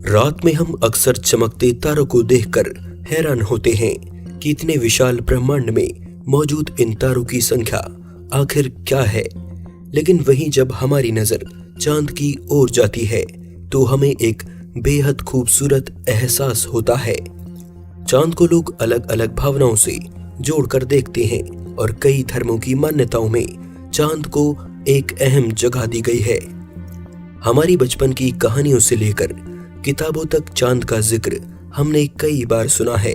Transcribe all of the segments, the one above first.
रात में हम अक्सर चमकते तारों को देखकर हैरान होते हैं कि इतने विशाल ब्रह्मांड में मौजूद इन तारों की संख्या आखिर क्या है। लेकिन वहीं जब हमारी नजर चांद की ओर जाती है तो हमें एक बेहद खूबसूरत एहसास होता है। चांद को लोग अलग अलग भावनाओं से जोड़कर देखते हैं और कई धर्मों की मान्यताओं में चांद को एक अहम जगह दी गई है। हमारी बचपन की कहानियों से लेकर किताबों तक चांद का जिक्र हमने कई बार सुना है।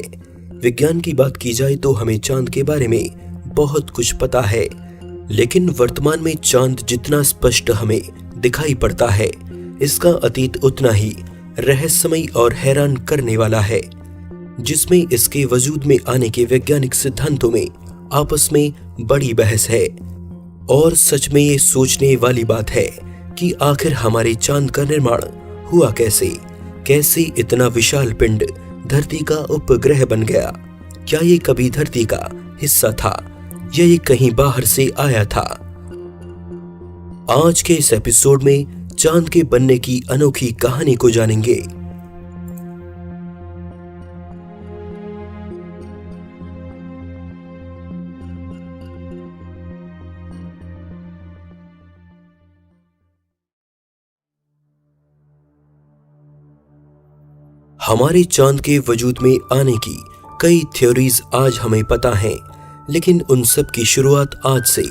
विज्ञान की बात की जाए तो हमें चांद के बारे में बहुत कुछ पता है, लेकिन वर्तमान में चांद जितना स्पष्ट हमें दिखाई पड़ता है, इसका अतीत उतना ही रहस्यमयी और हैरान करने वाला है, जिसमें इसके वजूद में आने के वैज्ञानिक सिद्धांतों में आपस में बड़ी बहस है। और सच में ये सोचने वाली बात है कि आखिर हमारे चांद का निर्माण हुआ कैसे इतना विशाल पिंड धरती का उपग्रह बन गया। क्या ये कभी धरती का हिस्सा था या ये कहीं बाहर से आया था? आज के इस एपिसोड में चांद के बनने की अनोखी कहानी को जानेंगे। हमारे चांद के वजूद में आने की कई थ्योरीज आज हमें पता हैं, लेकिन उन सब की शुरुआत आज से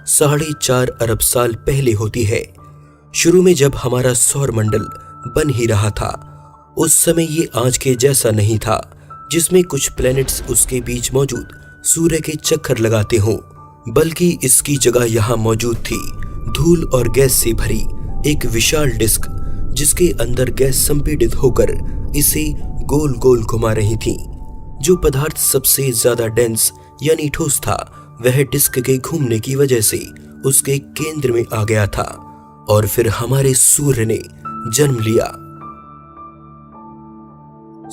4.5 अरब साल पहले होती है। शुरू में जब हमारा सौर मंडल बन ही रहा था, उस समय ये आज के जैसा नहीं था, जिसमें कुछ प्लैनेट्स उसके बीच मौजूद सूर्य के चक्कर लगाते हों, बल्कि इसकी जगह यहाँ मौजूद थी धूल और गैस से भरी एक विशाल डिस्क, जिसके अंदर गैस संपीड़ित होकर इसे गोल गोल घुमा रही थी। जो पदार्थ सबसे ज्यादा डेंस यानी ठोस था, वह डिस्क के घूमने की वजह से उसके केंद्र में आ गया था और फिर हमारे सूर्य ने जन्म लिया।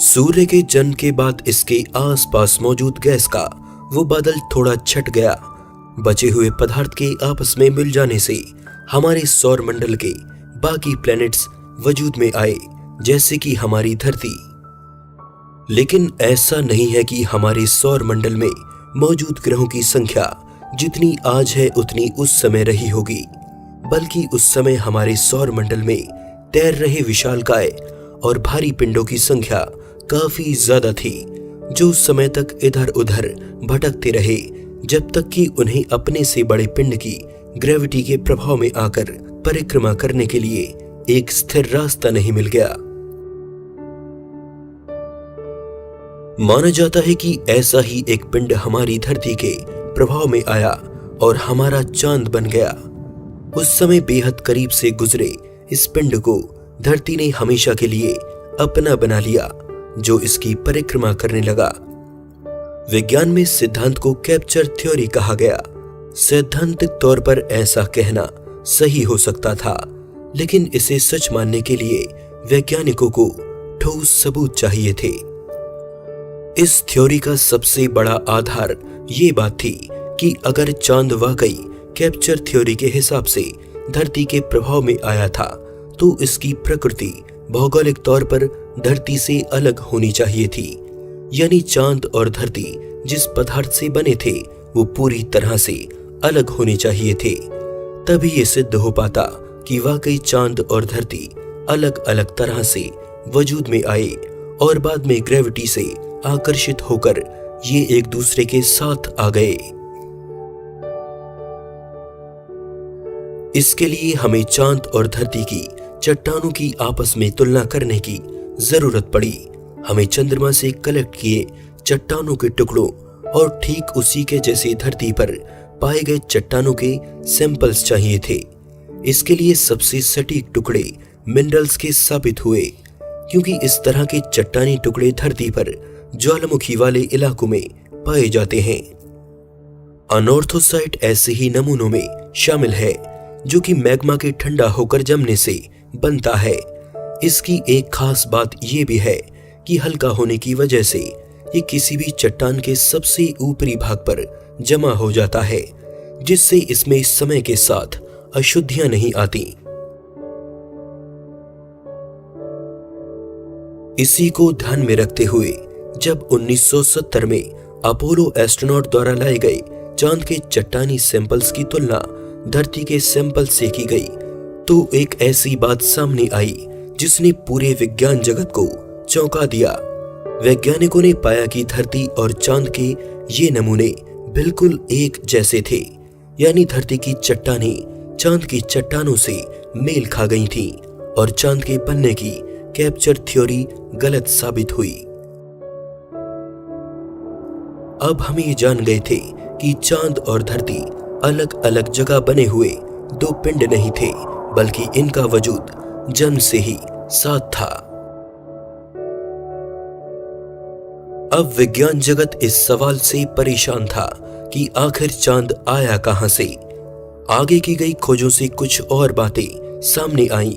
सूर्य के जन्म के बाद इसके आसपास मौजूद गैस का वो बादल थोड़ा छट गया। बचे हुए पदार्थ के आपस में मिल जाने से हमारे सौर मंडल के बाकी प्लैनेट्स वजूद में आए, जैसे कि हमारी धरती। लेकिन ऐसा नहीं है कि हमारे सौर मंडल में मौजूद ग्रहों की संख्या जितनी आज है उतनी उस समय रही होगी, बल्कि उस समय हमारे सौर मंडल में तैर रहे विशालकाय और भारी पिंडों की संख्या काफी ज्यादा थी, जो उस समय तक इधर उधर भटकते रहे जब तक कि उन्हें अपने से बड़े पिंड की ग्रेविटी के प्रभाव में आकर परिक्रमा करने के लिए एक स्थिर रास्ता नहीं मिल गया। माना जाता है कि ऐसा ही एक पिंड हमारी धरती के प्रभाव में आया और हमारा चांद बन गया। उस समय बेहद करीब से गुजरे इस पिंड को धरती ने हमेशा के लिए अपना बना लिया, जो इसकी परिक्रमा करने लगा। विज्ञान में सिद्धांत को कैप्चर थ्योरी कहा गया। सैद्धांतिक तौर पर ऐसा कहना सही हो सकता था, लेकिन इसे सच मानने के लिए वैज्ञानिकों को ठोस सबूत चाहिए थे। इस थ्योरी का सबसे बड़ा आधार ये बात थी कि अगर चांद वाकई कैप्चर थ्योरी के हिसाब से धरती के प्रभाव में आया था, तो इसकी प्रकृति भौगोलिक तौर पर धरती से अलग होनी चाहिए थी। यानी चांद और धरती जिस पदार्थ से बने थे वो पूरी तरह से अलग होने चाहिए थे। तभी ये सिद्ध हो पाता कि वाकई चांद और धरती अलग अलग तरह से वजूद में आए और बाद में ग्रेविटी से आकर्षित होकर ये एक दूसरे के साथ आ गए। इसके लिए हमें चांद और धरती की चट्टानों की आपस में तुलना करने की जरूरत पड़ी। हमें चंद्रमा से कलेक्ट किए चट्टानों के टुकड़ों और ठीक उसी के जैसे धरती पर पाए गए चट्टानों के सैंपल्स चाहिए थे। इसके लिए सबसे सटीक टुकड़े मिनरल्स के साबित हुए, क्योंकि इस तरह के चट्टानी टुकड़े धरती पर ज्वालामुखी वाले इलाकों में पाए जाते हैं। अनॉर्थोसाइट ऐसे ही नमूनों में शामिल है, जो कि मैग्मा के ठंडा होकर जमने से बनता है। इसकी एक खास बात यह भी है कि हल्का होने की वजह से ये किसी भी चट्टान के सबसे ऊपरी भाग पर जमा हो जाता है, जिससे इसमें समय के साथ अशुद्धियां नहीं आती। इसी को ध्यान में रखते हुए जब 1970 में अपोलो एस्ट्रोनॉट द्वारा लाए गए चांद के चट्टानी सैंपल्स की तुलना धरती के सैंपल से की गई, तो एक ऐसी बात सामने आई जिसने पूरे विज्ञान जगत को चौंका दिया। वैज्ञानिकों ने पाया कि धरती और चांद के ये नमूने बिल्कुल एक जैसे थे, यानी धरती की चट्टानें चांद की चट्टानों से मेल खा गई थीं और चांद के बनने की कैप्चर थ्योरी गलत साबित हुई। अब हम ये जान गए थे कि चांद और धरती अलग अलग जगह बने हुए दो पिंड नहीं थे, बल्कि इनका वजूद जन्म से ही साथ था। अब विज्ञान जगत इस सवाल से परेशान था कि आखिर चांद आया कहां से। आगे की गई खोजों से कुछ और बातें सामने आईं।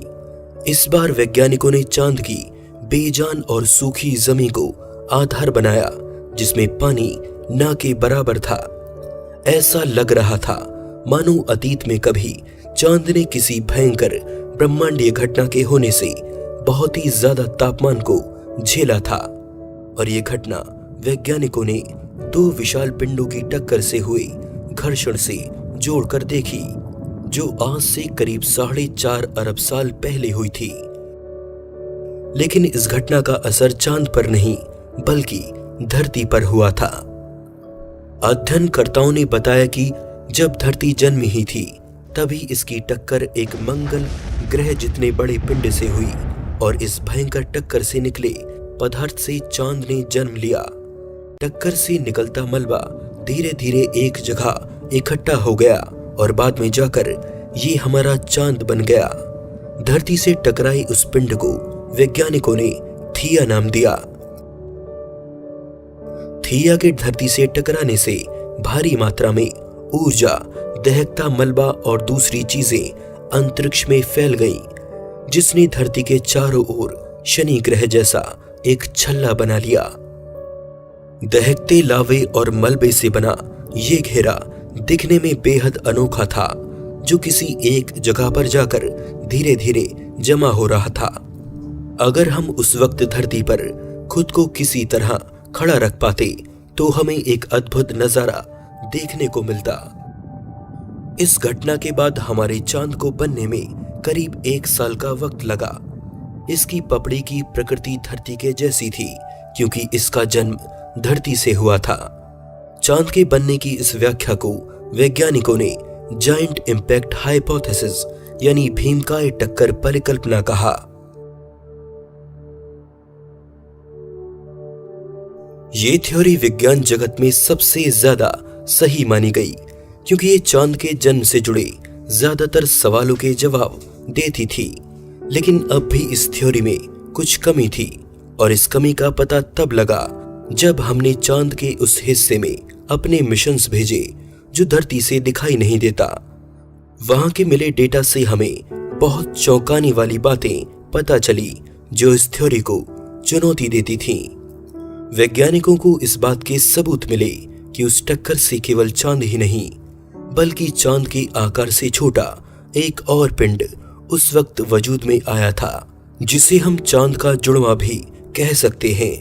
इस बार वैज्ञानिकों ने चांद की बेजान और सूखी जमीन को आधार बनाया, जिसमें पानी ना के बराबर था। ऐसा लग रहा था मानो अतीत में कभी चांद ने किसी भयंकर ब्रह्मांडीय घटना के होने से बहुत ही ज्यादा तापमान को झेला था, और ये घटना वैज्ञानिकों ने दो विशाल पिंडों की टक्कर से हुए घर्षण से जोड़कर देखी, जो आज से करीब 4.5 अरब साल पहले हुई थी। लेकिन इस घटना का असर चांद पर नहीं बल्कि धरती पर हुआ था। अध्ययनकर्ताओं ने बताया कि जब धरती जन्मी ही थी तभी इसकी टक्कर एक मंगल ग्रह जितने बड़े पिंड से हुई, और इस भयंकर टक्कर से निकले पदार्थ से चांद ने जन्म लिया। टक्कर से निकलता मलबा धीरे धीरे एक जगह इकट्ठा हो गया और बाद में जाकर ये हमारा चांद बन गया। धरती से टकराई उस पिंड को वैज्ञानिकों ने थिया नाम दिया। थिया के धरती से टकराने से भारी मात्रा में ऊर्जा, दहकता मलबा और दूसरी चीजें अंतरिक्ष में फैल गईं, जिसने धरती के चारों ओर शनि ग्रह जैसा एक छल्ला बना लिया। दहकते लावे और मलबे से बना ये घेरा दिखने में बेहद अनोखा था, जो किसी एक जगह पर जाकर धीरे धीरे जमा हो रहा था। अगर हम उस वक्त धरती पर खुद को किसी तरह खड़ा रख पाते तो हमें एक अद्भुत नजारा देखने को मिलता। इस घटना के बाद हमारे चांद को बनने में करीब 1 साल का वक्त लगा। इसकी पपड़ी की प्रकृति धरती के जैसी थी, क्योंकि इसका जन्म धरती से हुआ था। चांद के बनने की इस व्याख्या को वैज्ञानिकों ने जायंट इंपैक्ट हाइपोथेसिस यानी भीमकाय टक्कर परिकल्पना कहा। ये थ्योरी विज्ञान जगत में सबसे ज्यादा सही मानी गई, क्योंकि ये चांद के जन्म से जुड़े ज्यादातर सवालों के जवाब देती थी। लेकिन अब भी इस थ्योरी में कुछ कमी थी, और इस कमी का पता तब लगा जब हमने चांद के उस हिस्से में अपने मिशंस भेजे जो धरती से दिखाई नहीं देता। वहां के मिले डेटा से हमें बहुत चौंकाने वाली बातें पता चली, जो इस थ्योरी को चुनौती देती थीं। वैज्ञानिकों को इस बात के सबूत मिले कि उस टक्कर से केवल चांद ही नहीं बल्कि चांद के आकार से छोटा एक और पिंड उस वक्त वजूद में आया था, जिसे हम चांद का जुड़वा भी कह सकते हैं।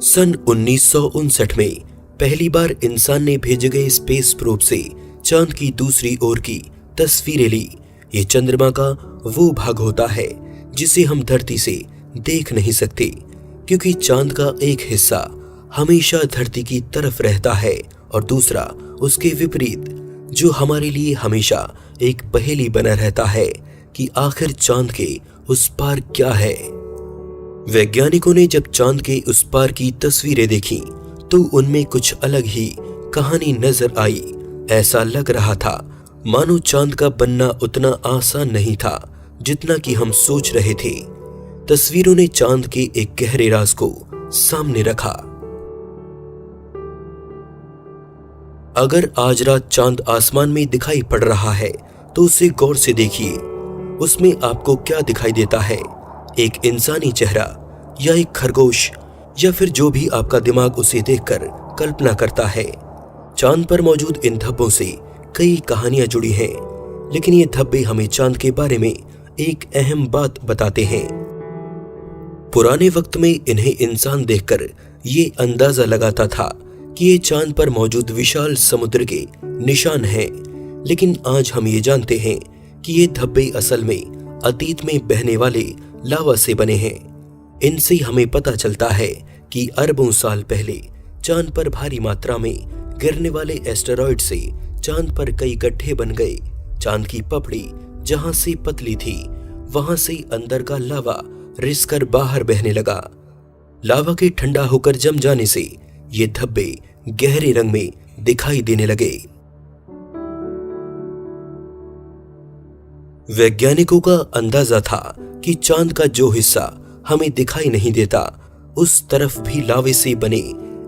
सन 1959 में पहली बार इंसान ने भेजे गए स्पेस प्रोब से चांद की दूसरी ओर की तस्वीरें ली। ये चंद्रमा का वो भाग होता है जिसे हम धरती से देख नहीं सकते, क्योंकि चांद का एक हिस्सा हमेशा धरती की तरफ रहता है और दूसरा उसके विपरीत, जो हमारे लिए हमेशा एक पहेली बना रहता है कि आखिर चांद के उस पार क्या है। वैज्ञानिकों ने जब चांद के उस पार की तस्वीरें देखी तो उनमें कुछ अलग ही कहानी नजर आई। ऐसा लग रहा था मानो चांद का बनना उतना आसान नहीं था जितना कि हम सोच रहे थे। तस्वीरों ने चांद के एक गहरे राज को सामने रखा। अगर आज रात चांद आसमान में दिखाई पड़ रहा है तो उसे गौर से देखिए। उसमें आपको क्या दिखाई देता है? एक इंसानी चेहरा या एक खरगोश, या फिर जो भी आपका दिमाग उसे देखकर कल्पना करता है। चांद पर मौजूद इन धब्बों से कई कहानियां जुड़ी हैं, लेकिन ये धब्बे हमें चांद के बारे में एक अहम बात बताते हैं। पुराने वक्त में इन्हें इंसान देखकर ये अंदाजा लगाता था कि ये चांद पर मौजूद विशाल समुद्र के निशान हैं, लेकिन आज हम ये जानते हैं कि ये धब्बे असल में अतीत में बहने वाले लावा से बने हैं। इनसे हमें पता चलता है कि अरबों साल पहले चांद पर भारी मात्रा में गिरने वाले एस्टेरॉयड से चांद पर कई गड्ढे बन गए। चांद की पपड़ी जहां से पतली थी, वहां से अंदर का लावा रिसकर बाहर बहने लगा। लावा के ठंडा होकर जम जाने से ये धब्बे गहरे रंग में दिखाई देने लगे। वैज्ञानिकों का अंदाजा था कि चांद का जो हिस्सा हमें दिखाई नहीं देता, उस तरफ भी लावे से बने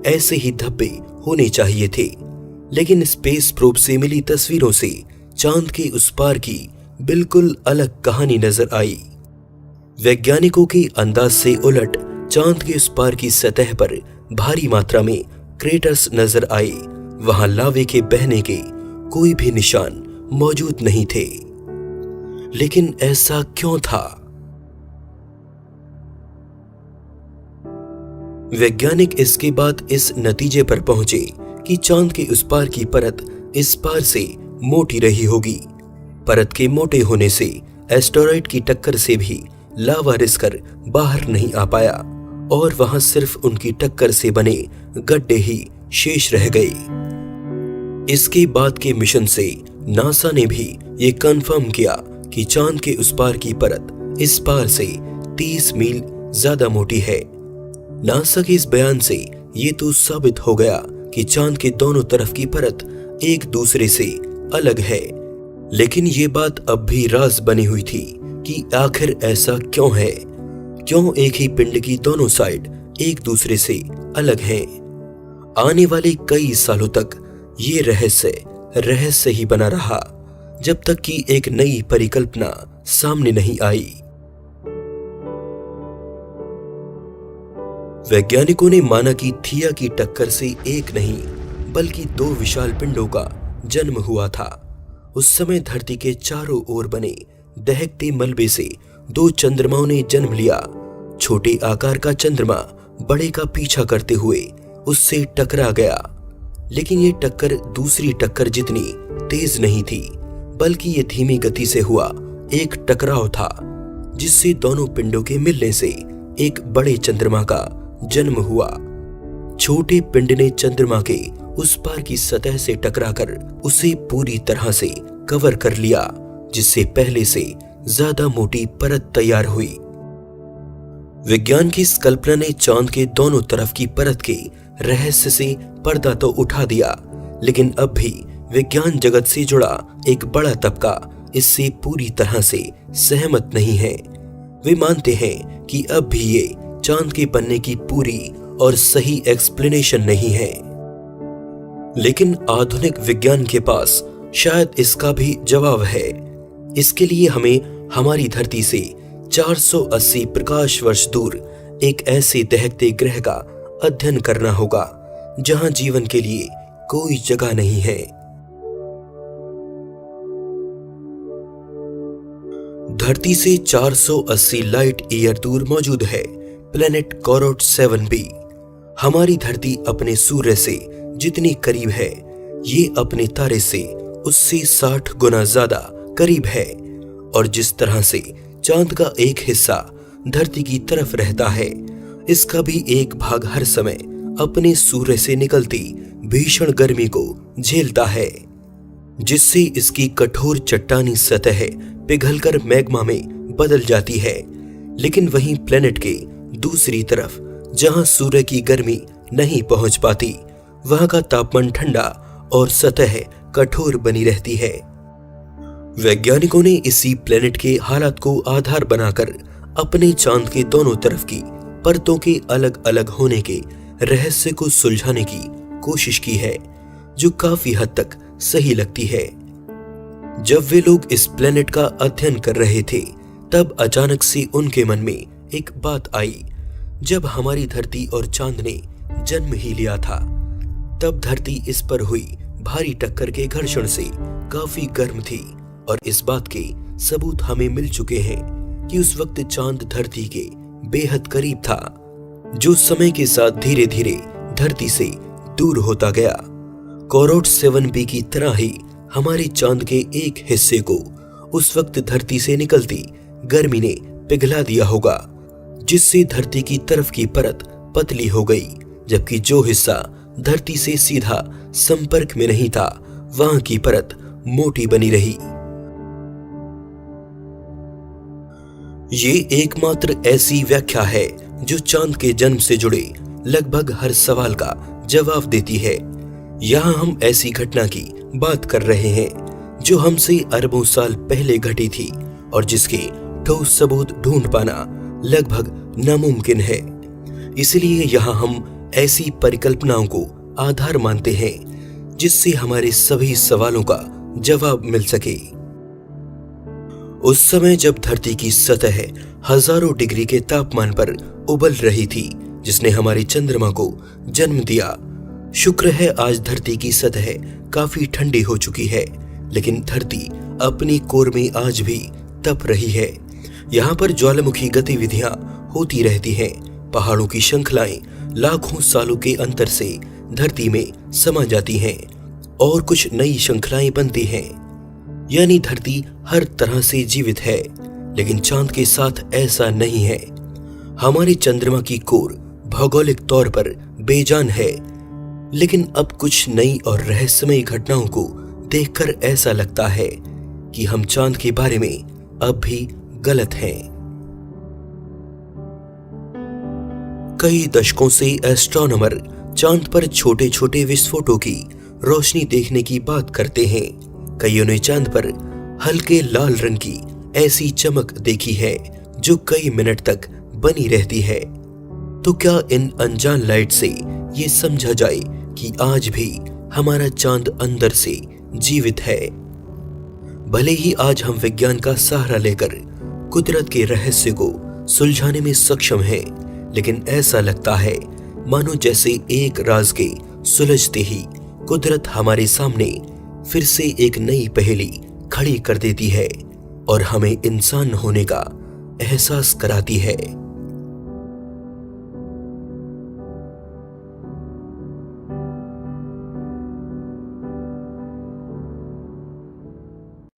ऐसे ही धब्बे होने चाहिए थे। लेकिन स्पेस प्रोब से मिली तस्वीरों से चांद के उस पार की बिल्कुल अलग कहानी नजर आई। वैज्ञानिकों के अंदाज से उलट चांद के उस पार की सतह पर भारी मात्रा में क्रेटर्स नजर आए। वहां लावे के बहने के कोई भी निशान मौजूद नहीं थे। लेकिन ऐसा क्यों था? वैज्ञानिक इसके बाद इस नतीजे पर पहुंचे कि चांद के उस पार की परत इस पार से मोटी रही होगी। परत के मोटे होने से एस्टेरॉयड की टक्कर से भी लावा रिसकर बाहर नहीं आ पाया और वहां सिर्फ उनकी टक्कर से बने गड्ढे ही शेष रह गए। इसके बाद के मिशन से नासा ने भी ये कंफर्म किया कि चांद के उस पार की परत इस पार से 30 मील ज्यादा मोटी है। नासा के इस बयान से ये तो साबित हो गया कि चांद के दोनों तरफ की परत एक दूसरे से अलग है। लेकिन ये बात अब भी राज बनी हुई थी कि आखिर ऐसा क्यों है? क्यों एक ही पिंड की दोनों साइड एक दूसरे से अलग हैं? आने वाले कई सालों तक ये रहस्य ही बना रहा, जब तक कि एक नई परिकल्पना सामने नहीं आई। वैज्ञानिकों ने माना कि थिया की टक्कर से एक नहीं बल्कि 2 विशाल पिंडों का जन्म हुआ था। उस समय धरती के चारों ओर बने दहकते मलबे से 2 चंद्रमाओं ने जन्म लिया। छोटे आकार का चंद्रमा बड़े का पीछा करते हुए उससे टकरा गया, लेकिन ये टक्कर दूसरी टक्कर जितनी तेज नहीं थी, बल्कि ये धीमी गति से हुआ एक टकराव था, जिससे दोनों पिंडों के मिलने से एक बड़े चंद्रमा का जन्म हुआ। छोटे पिंड ने चंद्रमा के उस पार की सतह से टकराकर उसे पूरी तरह से कवर कर लिया, जिससे पहले से ज्यादा मोटी परत तैयार हुई। विज्ञान की इस कल्पना ने चांद के दोनों तरफ की परत के रहस्य से पर्दा तो उठा दिया, लेकिन अब भी विज्ञान जगत से जुड़ा एक बड़ा तबका इससे पूरी तरह से सहमत नहीं है। वे मानते हैं कि अब भी ये चांद के बनने की पूरी और सही एक्सप्लेनेशन नहीं है। लेकिन आधुनिक विज्ञान के पास शायद इसका भी जवाब है। इसके लिए हमें हमारी धरती से 480 प्रकाश वर्ष दूर एक ऐसे दहकते ग्रह का अध्ययन करना होगा जहां जीवन के लिए कोई जगह नहीं है। धरती से 480 लाइट ईयर दूर मौजूद है प्लेनेट कोरोट 7b। हमारी धरती अपने सूर्य से जितनी करीब है, ये अपने तारे से उससे 60 गुना ज्यादा करीब है। और जिस तरह से चांद का एक हिस्सा धरती की तरफ रहता है, इसका भी एक भाग हर समय अपने सूर्य से निकलती भीषण गर्मी को झेलता है, जिससे इसकी कठोर चट्टानी सतह पिघलकर मैग्मा में बदल जाती है। लेकिन वहीं प्लेनेट के दूसरी तरफ, जहां सूर्य की गर्मी नहीं पहुंच पाती, वहां का तापमान ठंडा और सतह कठोर बनी रहती है। वैज्ञानिकों ने इसी प्लेनेट के हालात को आधार बनाकर अपने चांद के दोनों तरफ की परतों के अलग अलग होने के रहस्य को सुलझाने की कोशिश की है, जो काफी हद तक सही लगती है। जब वे लोग इस प्लेनेट का अध्ययन कर रहे थे, तब अचानक से उनके मन में एक बात आई। जब हमारी धरती और चांद ने जन्म ही लिया था, तब धरती इस पर हुई भारी टक्कर के घर्षण से काफी गर्म थी और इस बात के सबूत हमें मिल चुके हैं कि उस वक्त चांद धरती के बेहद करीब था, जो समय के साथ धीरे धीरे धरती से दूर होता गया। कोरोट 7b की तरह ही हमारे चांद के एक हिस्से को उस वक्त धरती से निकलती गर्मी ने पिघला दिया होगा, जिससे धरती की तरफ की परत पतली हो गई, जबकि जो हिस्सा धरती से सीधा संपर्क में नहीं था वहां की परत मोटी बनी रही। ये एकमात्र ऐसी व्याख्या है जो चांद के जन्म से जुड़े लगभग हर सवाल का जवाब देती है। यहाँ हम ऐसी घटना की बात कर रहे हैं जो हमसे अरबों साल पहले घटी थी और जिसके ठोस सबूत ढूंढ पाना लगभग नामुमकिन है। इसलिए यहाँ हम ऐसी परिकल्पनाओं को आधार मानते हैं जिससे हमारे सभी सवालों का जवाब मिल सके। उस समय जब धरती की सतह हजारों डिग्री के तापमान पर उबल रही थी, जिसने हमारे चंद्रमा को जन्म दिया। शुक्र है आज धरती की सतह काफी ठंडी हो चुकी है, लेकिन धरती अपनी कोर में आज भी तप रही है। यहाँ पर ज्वालामुखी गतिविधियां होती रहती हैं। पहाड़ों की श्रृंखलाएं लाखों सालों के अंतर से धरती में समा जाती हैं और कुछ नई श्रृंखलाएं बनती हैं। यानी धरती हर तरह से जीवित है, लेकिन चांद के साथ ऐसा नहीं है। हमारे चंद्रमा की कोर भौगोलिक तौर पर बेजान है, लेकिन अब कुछ नई और रहस्यमयी घटनाओं को देखकर ऐसा लगता है कि हम चांद के बारे में अब भी गलत हैं। कई दशकों से एस्ट्रोनॉमर चांद पर छोटे छोटे विस्फोटों की रोशनी देखने की बात करते हैं। कईयों ने चांद पर हल्के लाल रंग की ऐसी चमक देखी है जो कई मिनट तक बनी रहती है। तो क्या इन अनजान लाइट से ये समझा जाए कि आज भी हमारा चांद अंदर से जीवित है? भले ही आज हम विज्ञान का सहारा लेकर कुदरत के रहस्य को सुलझाने में सक्षम हैं, लेकिन ऐसा लगता है मानो जैसे एक राज के सुलझते ही कुदरत हमारे सामने फिर से एक नई पहेली खड़ी कर देती है और हमें इंसान होने का एहसास कराती है।